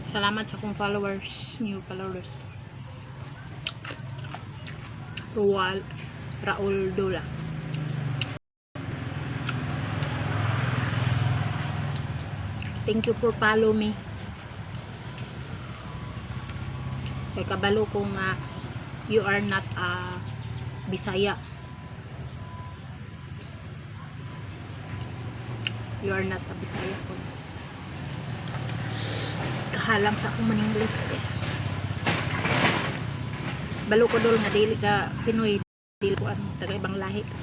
Salamat sa akong followers, new followers. Raul Dula. Thank you for follow me. Kay kabalo ko nga you are not a Bisaya. You are not a Bisaya ko. Kahalang sa akong maningles eh. Balo ko dol nga dili ka Pinoy, dili ko taga ibang lahi ka.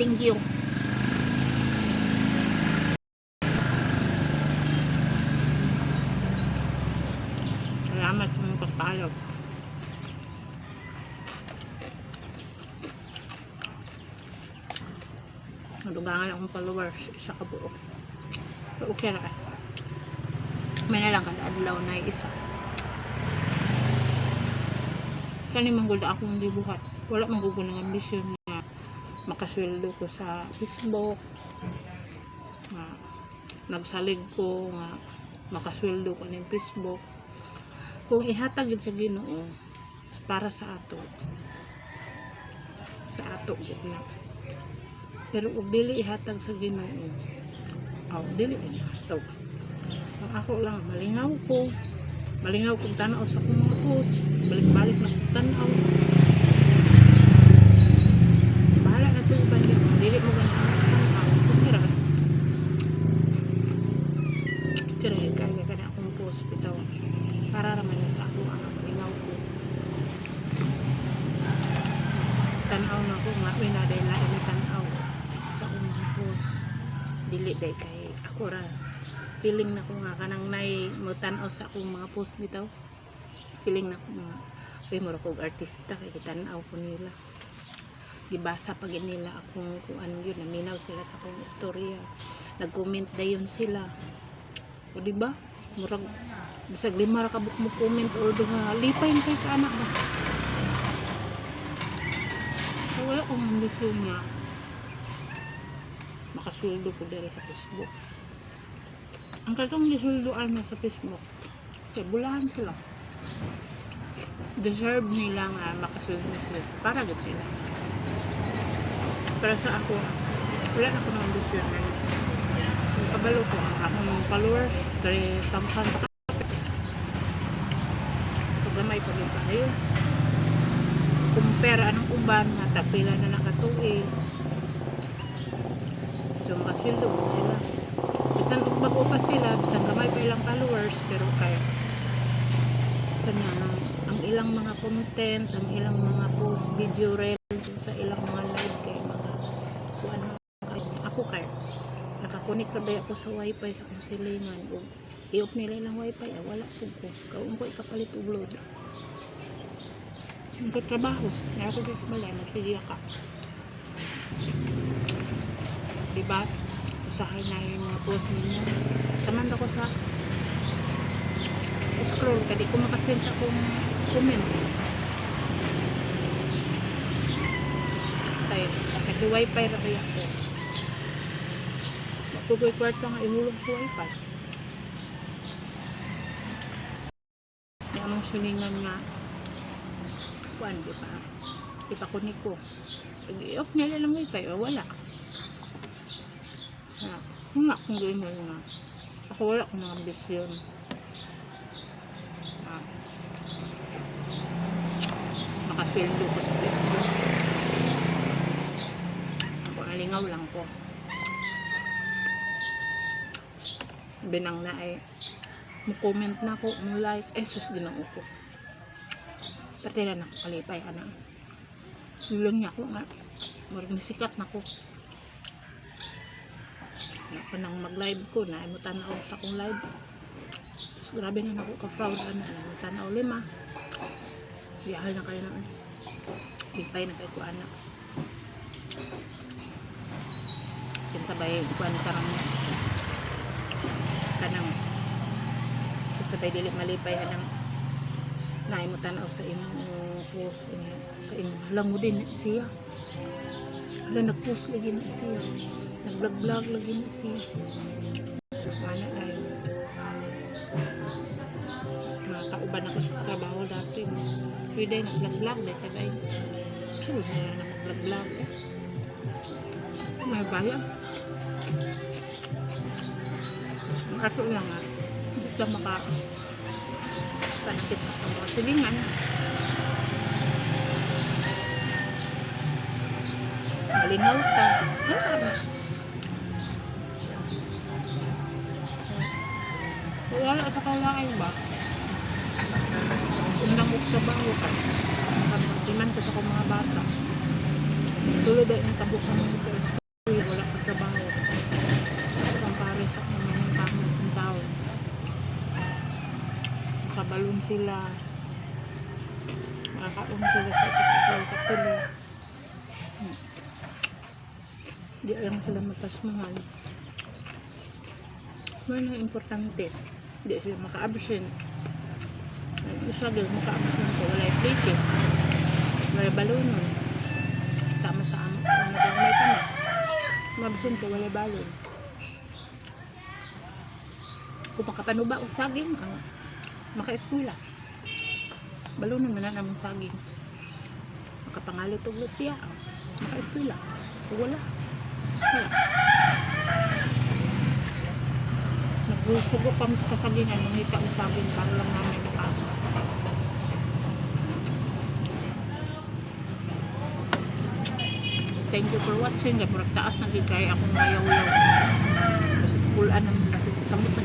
Thank you. Salamat sa mga pagpalaw. Nadugangan akong followers sa kabuo. So, okay na ka. May na lang kada adlaw na isa. Kani manggod akong gibuhat. Wala man gud ng ambisyon na makasweldo ko sa Facebook. Nagsalig ko nga makasweldo ko ng Facebook. Kung ihatag yun sa Ginoo para sa ato gud na. Pero ug dili ihatag sa Ginoo, dili ihatag. Ang ako lang malingaw kung tanaw sa akong mga post, balik-balik na kong tanaw. Bahala na ito ba niya, dili mo ganyan tanaw, kumira kaya na akong post bitaw para naman na sa ako ang malingaw ko. Tanaw na ko nga winaday lain ni tanaw sa akong mga post, dili day kay ako ra feeling na ko nga kanang nay mo tan-aw sa akong mga post bitaw. Feeling na ko nga uy mura kog artista kay tan-aw ko nila. Gibasa pag nila akong kuan yun, naminaw sila sa akong istorya. Nag-comment dayon sila. O di ba? Murag bisag 5 ra ka mo comment or nga lipay kay ka anak ba. So wala akong ambisyon nga makasuldo ko diri sa Facebook. Ang katong gisulduan mo sa Facebook, kaya bulahan sila. Deserve nila nga makasuldo sila. Para gud sila. Pero sa ako, wala na ko ng ambisyon. Kabalo ko ang akong followers, 3,000 pa. So gamay pa rin kayo. Compare anong uban, natagpila na nakatuig. So makasuldo gud sila. Bisan ugbago pa sila, bisan gamay pa ilang followers, pero kaya kanya ang ilang mga content, ang ilang mga post, video, reels sa ilang mga live kay mga kuan ako kaya nakakunik ra ba ako sa wifi sa akong silingan o i-off nila ilang wifi wala po ko kaon ko ikapalit og load ang trabaho na ako dito malay magsigiya ka diba usahay na yung mga post ninyo taman ako sa scroll kadi ko makasend sa akong comment tayo at wifi ra kaya ako mapugoy kwarto nga ihulog sa wifi yung silingan nga kuan di ba ipakunik ko i-off nila lang wifi o wala nga kung gawin mo nga ako wala akong mga ambisyon makasweldo ko sa Facebook ako nalingaw lang ko binang na ay mo-comment na ako mo-like sus ginoo ko pati na nakakalipay anang lulong niya ako nga marang sikat na ko na panang mag-live ko na ay mutanaw sa akong live so, grabe na ako ka-proud ano mutanaw 5 biyahe na kayo na lipay na kayo ko anak sabay kuan karang kanang sabay dili malipay anang naay mo tanaw sa imong Tapos, halang mo din siya. Hala, nag-post lagi na siya. Nag-vlog-vlog lagi na siya. Mana ay makauban ako sa trabaho dati. Pwede nag-vlog-vlog dahil tagay. So, na nag-vlog-vlog eh. May bayan. Ang ato lang nga, hindi ka panakit sa mga silingan. Malingaw ka. Wala sa kalain ba? Unang trabaho ka. Timan ko sa akong mga bata. Tuloy ba yung tabok ng mga school, wala ka trabaho. Ang pare sa mga kamot ng tao. Makabalon sila. Makakaon sila sa isa katuloy. Di lang sila matasmahan. Ano importante? Di sila maka-absent. Isa din maka-absent ko. Wala yung plate eh. Wala balunon. Sama-sama sa nagamay ka na. Mabsent ko, wala balon. Kung makapanuba o saging, maka-eskwela. Balunon mo na naman saging. Makapangalot o lutya. Maka-eskwela. Wala. Nagpugo kami sa kasagingan nung ita-usagin para lang namin nakasa. Thank you for watching. Gapurag taas na di kaya akong mayaw-yaw. Kasi pulaan naman kasi samot na